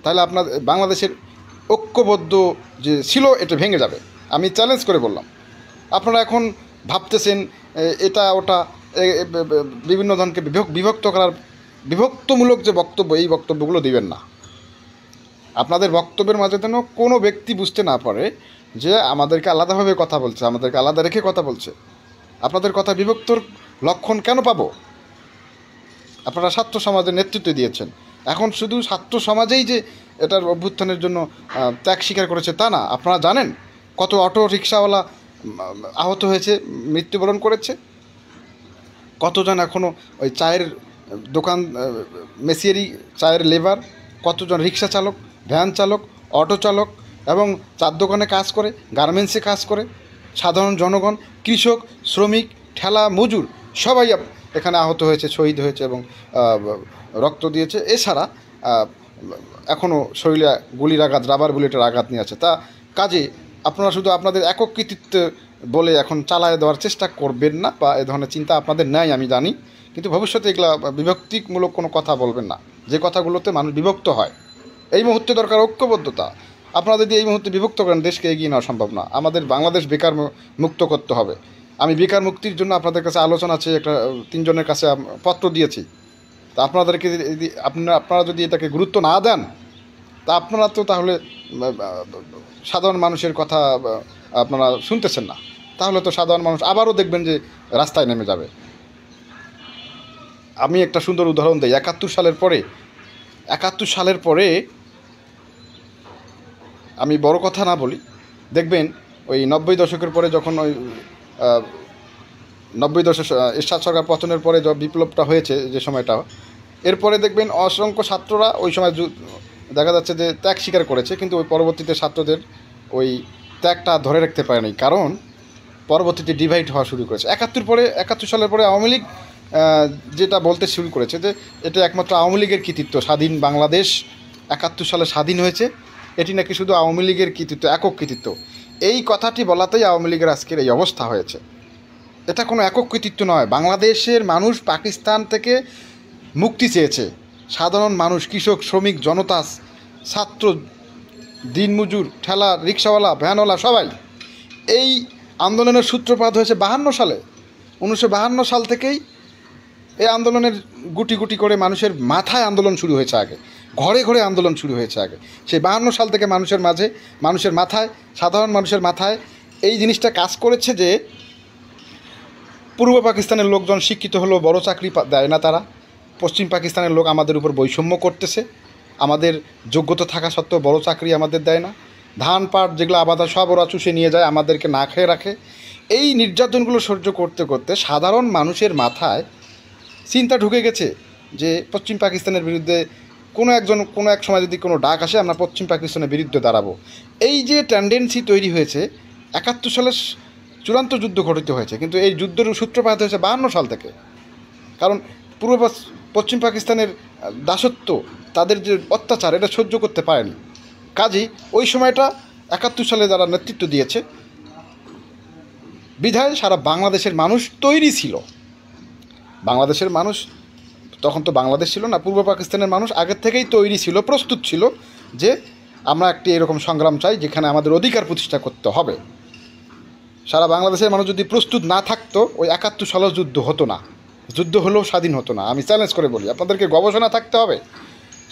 তাহলে আপনাদের বাংলাদেশের ঐক্যবদ্ধ যে ছিল এটা ভেঙে যাবে। আমি চ্যালেঞ্জ করে বললাম। আপনারা এখন ভাবতেছেন এটা ওটা, বিভিন্ন ধরনকে বিভক্ত করার, বিভক্তমূলক যে বক্তব্য, এই বক্তব্যগুলো দিবেন না। আপনাদের বক্তব্যের মাঝে যেন কোনো ব্যক্তি বুঝতে না পারে যে আমাদেরকে আলাদাভাবে কথা বলছে, আমাদেরকে আলাদা রেখে কথা বলছে। আপনাদের কথা বিভক্তর লক্ষণ কেন পাবো? আপনারা ছাত্র সমাজের নেতৃত্ব দিয়েছেন। এখন শুধু ছাত্র সমাজেই যে এটার অভ্যুত্থানের জন্য ত্যাগ স্বীকার করেছে তা না, আপনারা জানেন কত অটো রিক্সাওয়ালা আহত হয়েছে, মৃত্যুবরণ করেছে, কতজন এখনও ওই চায়ের দোকান মেসিয়ারি চায়ের লেবার, কতজন রিক্সা চালক, ভ্যান চালক, অটো চালক এবং চার দোকানে কাজ করে, গার্মেন্টসে কাজ করে, সাধারণ জনগণ, কৃষক, শ্রমিক, ঠেলা মজুর সবাই এখানে আহত হয়েছে, শহীদ হয়েছে এবং রক্ত দিয়েছে। এছাড়া এখনও শরীরে গুলির আঘাত, রাবার বুলেটের আঘাত নিয়ে আছে। তা কাজে আপনারা শুধু আপনাদের একক কৃতিত্ব বলে এখন চালায় দেওয়ার চেষ্টা করবেন না, বা এ ধরনের চিন্তা আপনাদের নেই আমি জানি, কিন্তু ভবিষ্যতে এগুলা বিভক্তিমূলক কোনো কথা বলবেন না, যে কথাগুলোতে মানুষ বিভক্ত হয়। এই মুহূর্তে দরকার ঐক্যবদ্ধতা। আপনারা যদি এই মুহূর্তে বিভক্ত করেন, দেশকে এগিয়ে নেওয়া সম্ভব না। আমাদের বাংলাদেশ বেকার মুক্ত করতে হবে। আমি বেকার মুক্তির জন্য আপনাদের কাছে আলোচনা আছে, একটা 3 জনের কাছে পত্র দিয়েছি। তা আপনাদেরকে আপনারা যদি এটাকে গুরুত্ব না দেন, তা আপনারা তো তাহলে সাধারণ মানুষের কথা আপনারা শুনতেছেন না। তাহলে তো সাধারণ মানুষ আবারও দেখবেন যে রাস্তায় নেমে যাবে। আমি একটা সুন্দর উদাহরণ দিই। 71 সালের পরে আমি বড় কথা না বলি, দেখবেন ওই 90 দশকের পরে যখন ওই 90 দশক এরশাদ সরকার পতনের পরে যে বিপ্লবটা হয়েছে, যে সময়টা, এরপরে দেখবেন অসংখ্য ছাত্ররা ওই সময় দেখা যাচ্ছে যে ত্যাগ স্বীকার করেছে, কিন্তু ওই পরবর্তীতে ছাত্রদের ওই ত্যাগটা ধরে রাখতে পারেনি, কারণ পরবর্তীতে ডিভাইড হওয়া শুরু করেছে। 71 সালের পরে আওয়ামী লীগ যেটা বলতে শুরু করেছে যে এটা একমাত্র আওয়ামী লীগের কৃতিত্ব, স্বাধীন বাংলাদেশ 71 সালে স্বাধীন হয়েছে, এটি নাকি শুধু আওয়ামী লীগের কৃতিত্ব, একক কৃতিত্ব। এই কথাটি বলাতেই আওয়ামী লীগের আজকের এই অবস্থা হয়েছে। এটা কোনো একক কৃতিত্ব নয়। বাংলাদেশের মানুষ পাকিস্তান থেকে মুক্তি চেয়েছে। সাধারণ মানুষ, কৃষক, শ্রমিক, জনতা, ছাত্র, দিনমজুর, ঠেলা রিক্সাওয়ালা, ভ্যানওয়ালা সবাই। এই আন্দোলনের সূত্রপাত হয়েছে 52 সালে। 1952 সাল থেকেই এই আন্দোলনের গুটি গুটি করে মানুষের মাথায় আন্দোলন শুরু হয়েছে, আগে ঘরে ঘরে আন্দোলন শুরু হয়েছে আগে। সেই 52 সাল থেকে মানুষের মাথায়, সাধারণ মানুষের মাথায় এই জিনিসটা কাজ করেছে যে পূর্ব পাকিস্তানের লোকজন শিক্ষিত হলেও বড় চাকরি দেয় না তারা। পশ্চিম পাকিস্তানের লোক আমাদের উপর বৈষম্য করতেছে, আমাদের যোগ্যতা থাকা সত্ত্বেও বড় চাকরি আমাদের দেয় না। ধান পাট যেগুলো আবাদা সব ওরা চুষে নিয়ে যায়, আমাদেরকে না খেয়ে রাখে। এই নির্যাতনগুলো সহ্য করতে করতে সাধারণ মানুষের মাথায় চিন্তা ঢুকে গেছে যে পশ্চিম পাকিস্তানের বিরুদ্ধে কোনো এক সময় যদি কোনো ডাক আসে, আমরা পশ্চিম পাকিস্তানের বিরুদ্ধে দাঁড়াবো। এই যে টেন্ডেন্সি তৈরি হয়েছে, 71 সালের চূড়ান্ত যুদ্ধ ঘটিত হয়েছে, কিন্তু এই যুদ্ধের সূত্রপাত হয়েছে 52 সাল থেকে। কারণ পশ্চিম পাকিস্তানের দাসত্ব, তাদের যে অত্যাচার, এটা সহ্য করতে পারেনি। কাজেই ওই সময়টা 71 সালে যারা নেতৃত্ব দিয়েছে, বিধায় সারা বাংলাদেশের মানুষ তৈরি ছিল। বাংলাদেশের মানুষ তখন তো বাংলাদেশ ছিল না, পূর্ব পাকিস্তানের মানুষ আগের থেকেই তৈরি ছিল, প্রস্তুত ছিল যে আমরা একটি এরকম সংগ্রাম চাই যেখানে আমাদের অধিকার প্রতিষ্ঠা করতে হবে। সারা বাংলাদেশের মানুষ যদি প্রস্তুত না থাকতো, ওই 71 সালের যুদ্ধ হতো না, যুদ্ধ হলেও স্বাধীন হতো না। আমি চ্যালেঞ্জ করে বলি, আপনাদেরকে গবেষণা থাকতে হবে।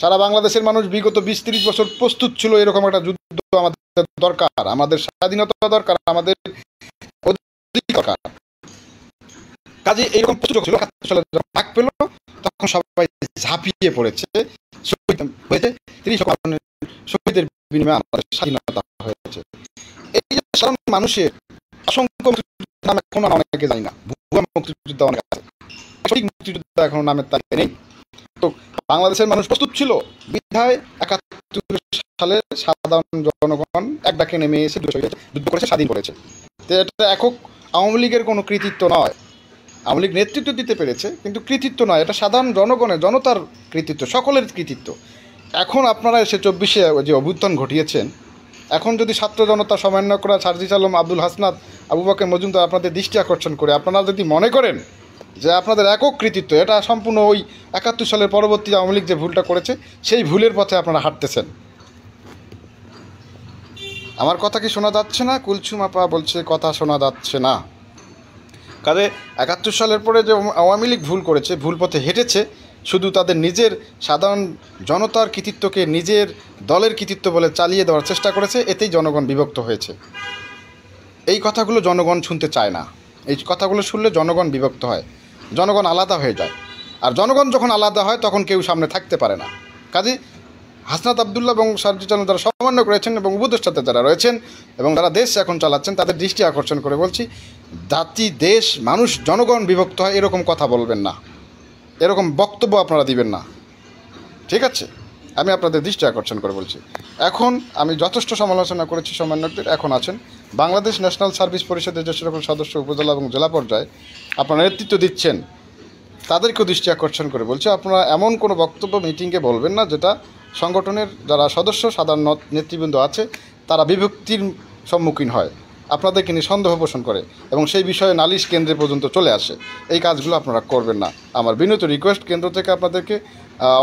সারা বাংলাদেশের মানুষ বিগত 20-30 বছর প্রস্তুত ছিল এরকম একটা যুদ্ধ আমাদের দরকার, আমাদের স্বাধীনতা দরকার, আমাদের অধিকার দরকার। কাজে এইরকম প্রস্তুত ছিল। 71 সালে যখন ডাক পেল, তখন সবাই ঝাঁপিয়ে পড়েছে, শহীদ হয়েছে। 30 শহীদের বিনিময়ে আমাদের স্বাধীনতা হয়েছে। এই যে সাধারণ মানুষের অসংখ্য নাম এখন অনেকে জানি না, ভুয়া মুক্তিযোদ্ধা অনেক আছে, সঠিক মুক্তিযোদ্ধা এখনো নামের তালিকায় নেই। তো বাংলাদেশের মানুষ প্রস্তুত ছিল, বিধায় 71 সালে সাধারণ জনগণ এক ডাকে নেমে এসে যুদ্ধ করেছে, স্বাধীন করেছে। তো এটা একক আওয়ামী লীগের কোনো কৃতিত্ব নয়। আওয়ামী লীগ নেতৃত্ব দিতে পেরেছে, কিন্তু কৃতিত্ব নয়, এটা সাধারণ জনতার কৃতিত্ব, সকলের কৃতিত্ব। এখন আপনারা এসে 24-এ যে অভ্যুত্থান ঘটিয়েছেন, এখন যদি ছাত্র জনতা সমন্বয় করা সারজিস আলম, আব্দুল হাসনাত, আবু বকর মজুমদার আপনাদের দৃষ্টি আকর্ষণ করে আপনারা যদি মনে করেন যে আপনাদের একক কৃতিত্ব, এটা সম্পূর্ণ ওই 71 সালের পরবর্তী আওয়ামী লীগ যে ভুলটা করেছে, সেই ভুলের পথে আপনারা হাঁটতেছেন। আমার কথা কি শোনা যাচ্ছে না? কুলছুম আপা বলছে কথা শোনা যাচ্ছে না। কাজে 71 সালের পরে যে আওয়ামী লীগ ভুল করেছে, ভুল পথে হেঁটেছে, শুধু তাদের নিজের সাধারণ জনতার কৃতিত্বকে নিজের দলের কৃতিত্ব বলে চালিয়ে দেওয়ার চেষ্টা করেছে, এতেই জনগণ বিভক্ত হয়েছে। এই কথাগুলো জনগণ শুনতে চায় না। এই কথাগুলো শুনলে জনগণ বিভক্ত হয়, জনগণ আলাদা হয়ে যায়। আর জনগণ যখন আলাদা হয় তখন কেউ সামনে থাকতে পারে না। কাজে হাসনাত আবদুল্লাহ এবং সার্জিস আলম যারা সমন্বয় করেছেন এবং উপদেষ্টাতে যারা রয়েছেন এবং যারা দেশ এখন চালাচ্ছেন, তাদের দৃষ্টি আকর্ষণ করে বলছি, জাতি, দেশ, মানুষ, জনগণ বিভক্ত হয় এরকম কথা বলবেন না, এরকম বক্তব্য আপনারা দিবেন না, ঠিক আছে? আমি আপনাদের দৃষ্টি আকর্ষণ করে বলছি। এখন আমি যথেষ্ট সমালোচনা করেছি সমন্বয়কদের। এখন আছেন বাংলাদেশ ন্যাশনাল সার্ভিস পরিষদের যে সকল সদস্য উপজেলা এবং জেলা পর্যায়ে আপনারা নেতৃত্ব দিচ্ছেন, তাদেরকেও দৃষ্টি আকর্ষণ করে বলছি, আপনারা এমন কোনো বক্তব্য মিটিংয়ে বলবেন না যেটা সংগঠনের যারা সদস্য, সাধারণ নেতৃবৃন্দ আছে, তারা বিভক্তির সম্মুখীন হয়, আপনাদেরকে নিয়ে সন্দেহ পোষণ করে এবং সেই বিষয়ে নালিশ কেন্দ্রে পর্যন্ত চলে আসে। এই কাজগুলো আপনারা করবেন না। আমার বিনীত রিকোয়েস্ট, কেন্দ্র থেকে আপনাদেরকে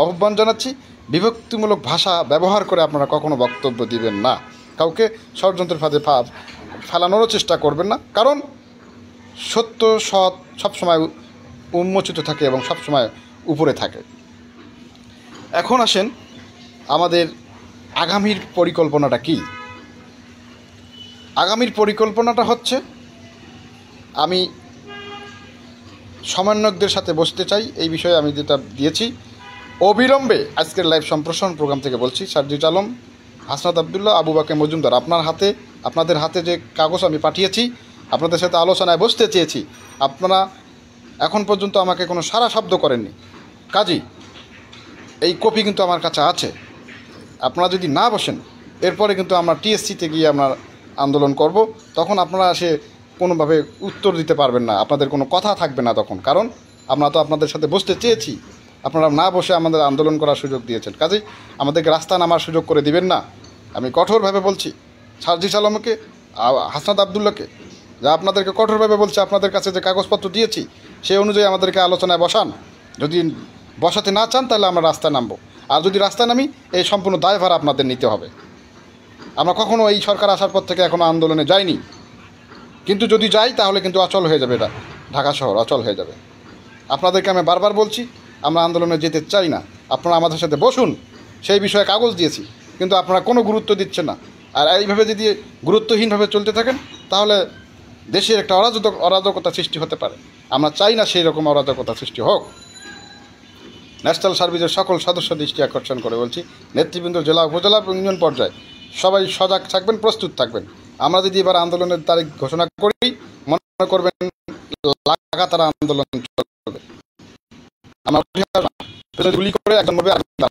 আহ্বান জানাচ্ছি, বিভক্তিমূলক ভাষা ব্যবহার করে আপনারা কখনো বক্তব্য দিবেন না, কাউকে ষড়যন্ত্রের ফাঁদে ফেলানোরও চেষ্টা করবেন না, কারণ সত্য, সৎ সবসময় উন্মোচিত থাকে এবং সবসময় উপরে থাকে। এখন আসেন আমাদের আগামীর পরিকল্পনাটা কি? আগামীর পরিকল্পনাটা হচ্ছে, আমি সমন্বয়কদের সাথে বসতে চাই। এই বিষয়ে আমি যেটা দিয়েছি অবিলম্বে আজকের লাইভ সম্প্রসারণ প্রোগ্রাম থেকে বলছি, সার্জিস আলম, হাসনাত আবদুল্লাহ, আবু বাকের মজুমদার, আপনাদের হাতে যে কাগজ আমি পাঠিয়েছি, আপনাদের সাথে আলোচনায় বসতে চেয়েছি, আপনারা এখন পর্যন্ত আমাকে কোনো সারা শব্দ করেননি। কাজী এই কপি কিন্তু আমার কাছে আছে। আপনারা যদি না বসেন, এরপরে কিন্তু আমরা টিএসসিতে গিয়ে আমরা আন্দোলন করব। তখন আপনারা এসে কোনোভাবে উত্তর দিতে পারবেন না, আপনাদের কোনো কথা থাকবে না তখন, কারণ আমরা তো আপনাদের সাথে বসতে চেয়েছি, আপনারা না বসে আমাদের আন্দোলন করার সুযোগ দিয়েছেন। কাজেই আমাদেরকে রাস্তা নামার সুযোগ করে দিবেন না। আমি কঠোরভাবে বলছি সার্জিস আলমকে, হাসনাত আবদুল্লাহকে, যা আপনাদেরকে কঠোরভাবে বলছি, আপনাদের কাছে যে কাগজপত্র দিয়েছি সেই অনুযায়ী আমাদেরকে আলোচনায় বসান। যদি বসাতে না চান তাহলে আমরা রাস্তায় নামবো, আর যদি রাস্তায় নামি এই সম্পূর্ণ দায়ভার আপনাদের নিতে হবে। আমরা কখনো এই সরকার আসার পর থেকে এখনও আন্দোলনে যাইনি, কিন্তু যদি যাই তাহলে কিন্তু অচল হয়ে যাবে, এটা ঢাকা শহর অচল হয়ে যাবে। আপনাদেরকে আমি বারবার বলছি, আমরা আন্দোলনে যেতে চাই না, আপনারা আমাদের সাথে বসুন। সেই বিষয়ে কাগজ দিয়েছি, কিন্তু আপনারা কোনো গুরুত্ব দিচ্ছেন না। আর এইভাবে যদি গুরুত্বহীনভাবে চলতে থাকেন তাহলে দেশের একটা অরাজকতা সৃষ্টি হতে পারে। আমরা চাই না সেই রকম অরাজকতা সৃষ্টি হোক। ন্যাশনাল সার্ভিসের সকল সদস্য দৃষ্টি আকর্ষণ করে বলছি, নেতৃবৃন্দ, জেলা, উপজেলা, ইউনিয়ন পর্যায়ে সবাই সজাগ থাকবেন, প্রস্তুত থাকবেন। আমরা যদি এবার আন্দোলনের তারিখ ঘোষণা করি, মনে করবেন লাগাতার আন্দোলন চলবে। আমরা গুলি করে একজন মরবে, আলোচনা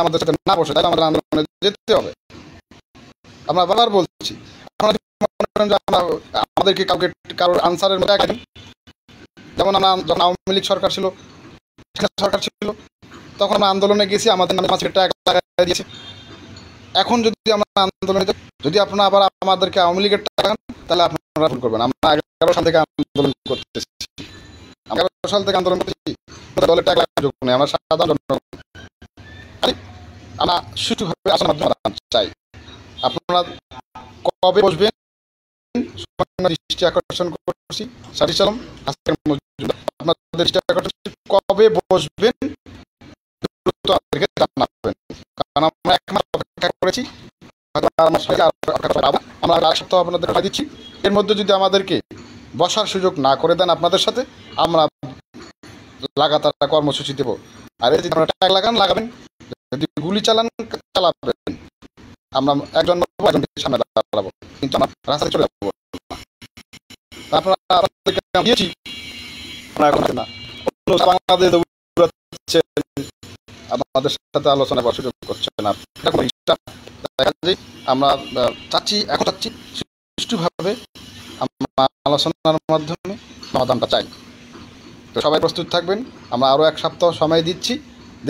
আমাদের সাথে না বসে, তাই আমাদের আন্দোলনে যেতে হবে। আমরা বারবার বলছি, আমাদেরকে কারোর আনসারের মধ্যে, যেমন আমরা যখন আওয়ামী লীগ সরকার ছিল তখন আমরা আন্দোলনে গেছি, আমাদের নামে টাকা লাগাই দিয়েছে। এখন যদি আমরা আন্দোলনে যাই, যদি আপনারা আবার আমাদেরকে আওয়ামী লীগের টাকা দেন, তাহলে আপনারা ভুল করবেন। আমরা 11 সাল থেকে আন্দোলন করতেছি, 11 সাল থেকে আন্দোলন করতেছি, দলের টাকা যোগ নেই, আমরা সাধারণ আমরা সুষ্ঠুভাবে আলোচনার মাধ্যমে চাই। আপনারা কবে বসবেন দৃষ্টি আকর্ষণ করছি, সার্জিস আলম, আপনাদের দৃষ্টি আকর্ষণ, কবে বসবেন দ্রুত আমাদেরকে জানাবেন, কারণ আমরা এক মাস অপেক্ষা করেছি, আমরা এক সপ্তাহ আপনাদের কথা দিচ্ছি। এর মধ্যে যদি আমাদেরকে বসার সুযোগ না করে দেন আপনাদের সাথে, আমরা লাগাতার কর্মসূচি দেব। আর যদি আপনারা ট্যাগ লাগাবেন, যদি গুলি চালাবেন, আমরা একজন সামনে দাঁড়াবো, কিন্তু আমরা রাস্তায় চলে যাবো। আপনারা দিয়েছি না, আমাদের সাথে আলোচনা করার সুযোগ করছেন না। আমরা চাচ্ছি সুষ্ঠুভাবে আমরা আলোচনার মাধ্যমে সমাধানটা চাই। তো সবাই প্রস্তুত থাকবেন। আমরা আরও এক সপ্তাহ সময় দিচ্ছি,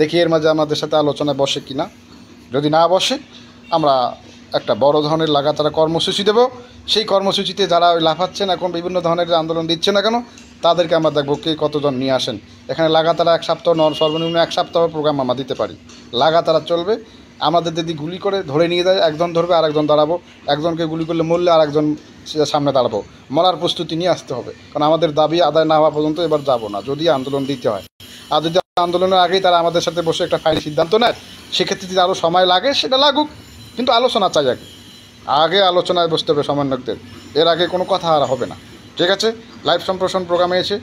দেখি এর মাঝে আমাদের সাথে আলোচনা বসে কিনা। যদি না বসে, আমরা একটা বড় ধরনের লাগাতার কর্মসূচি দেব। সেই কর্মসূচিতে যারা ওই লাফাচ্ছেন, এখন বিভিন্ন ধরনের আন্দোলন দিচ্ছে না কেন, তাদেরকে আমরা দেখবো কে কতজন নিয়ে আসেন। এখানে লাগাতার এক সপ্তাহ সর্বনিম্ন এক সপ্তাহ প্রোগ্রাম আমরা দিতে পারি, লাগাতার চলবে। আমাদের যদি গুলি করে ধরে নিয়ে যায়, একজন ধরবে আর একজন দাঁড়াবো, একজনকে গুলি করলে মরলে আর একজন সামনে দাঁড়াবো, মরার প্রস্তুতি নিয়ে আসতে হবে। কারণ আমাদের দাবি আদায় না হওয়া পর্যন্ত এবার যাব না, যদি আন্দোলন দিতে হয়। আর যদি আন্দোলনের আগেই তারা আমাদের সাথে বসে একটা ফাইনাল সিদ্ধান্ত নেয়, সেক্ষেত্রে যদি আরও সময় লাগে সেটা লাগুক, কিন্তু আলোচনা চাই আগে। আগে আলোচনায় বসতে হবে সমন্বয়কদের, এর আগে কোনো কথা আর হবে না। ঠিক আছে, লাইভ সম্প্রসারণ প্রোগ্রামে এসে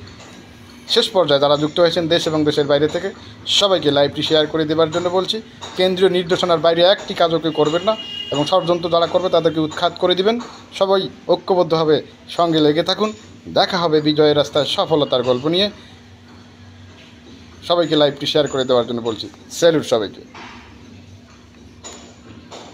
শেষ পর্যায়ে যারা যুক্ত হয়েছেন দেশ এবং দেশের বাইরে থেকে সবাইকে লাইভটি শেয়ার করে দেওয়ার জন্য বলছি। কেন্দ্রীয় নির্দেশনার বাইরে একটি কাজও কেউ করবেন না এবং ষড়যন্ত্র যারা করবে তাদেরকে উৎখাত করে দিবেন। সবাই ঐক্যবদ্ধভাবে সঙ্গে লেগে থাকুন। দেখা হবে বিজয়ের রাস্তায় সফলতার গল্প নিয়ে। সবাইকে লাইভটি শেয়ার করে দেওয়ার জন্য বলছি। স্যালুট সবাইকে।